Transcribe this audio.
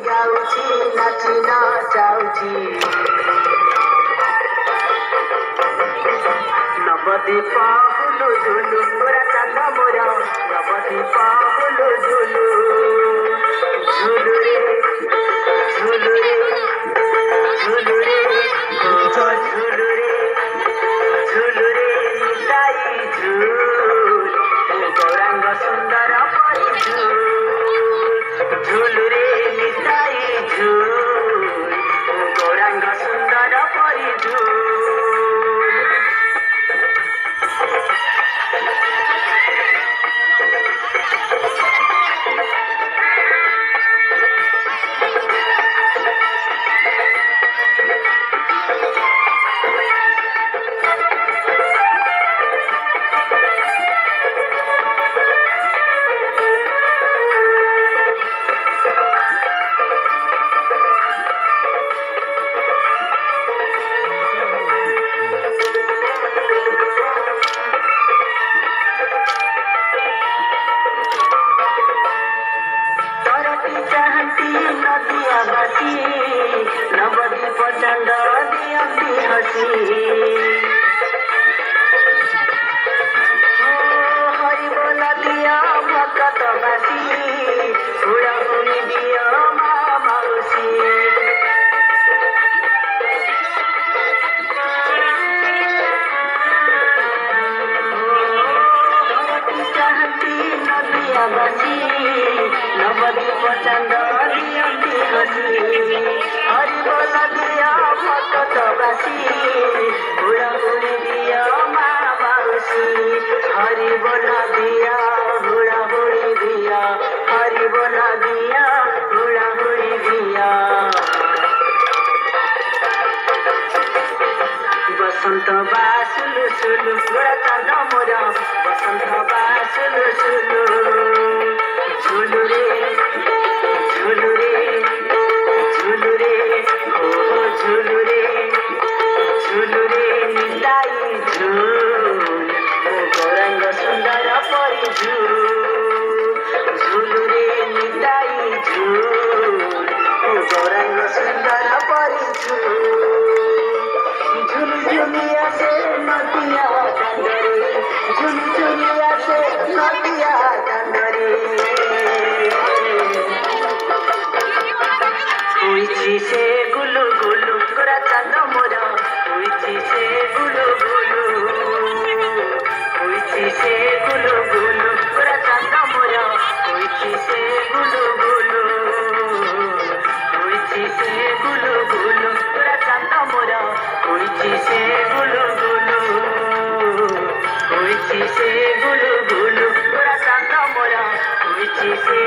गाउची नाचिना चाउची नवदीप हुलु झुलु गोरा चांद मोर नवदीप हुलु झुलु झुलु रे झुलु रे झुलु रे झुलु रे झुलु रे निताई झुल गौरांग सुंदर परी झुल झुलु रे निताई झुल गौरांग सुंदर परी झुल नवदीप चंद दियंती हसी हरि बोल दिया भक्त बासी हुड़ाहुड़ी दिया माँ मौसी चाहती नदिया बसी नवदीप चंद दियंती हसी हरि बोल दिया भक्त बासी हुड़ाहुड़ी दिया माँ मौसी हरि बोल दिया हुड़ाहुड़ी दिया हरि बोल दिया हुड़ाहुड़ी दिया बसंत बासुलु सुलु गोरा चांद मोर बसंत बासुलु सुलु झुलु रे झुलु रे झुलु रे ओ झुलु रे झुलु रे निताई झुल गौरांग सुंदर परी झुल झुलु रे निताई झुल गौरांग सुंदर परी झुल झुलु झुलिया से नदिया कांदरे झुलु झुलिया से नदिया कांदरे हुईची से गुलु गुलु गोरा चांद मोर हुईची से गुलु गुलु हुईची से गुलु गुलु गोरा चांद मोर हुईची से गुलु गुलु हुईची से गुलु गुलु गोरा चांद मोर हुईची से गुलु गुलु हुईची से गुलु गुलु गोरा चांद मोर हुईची से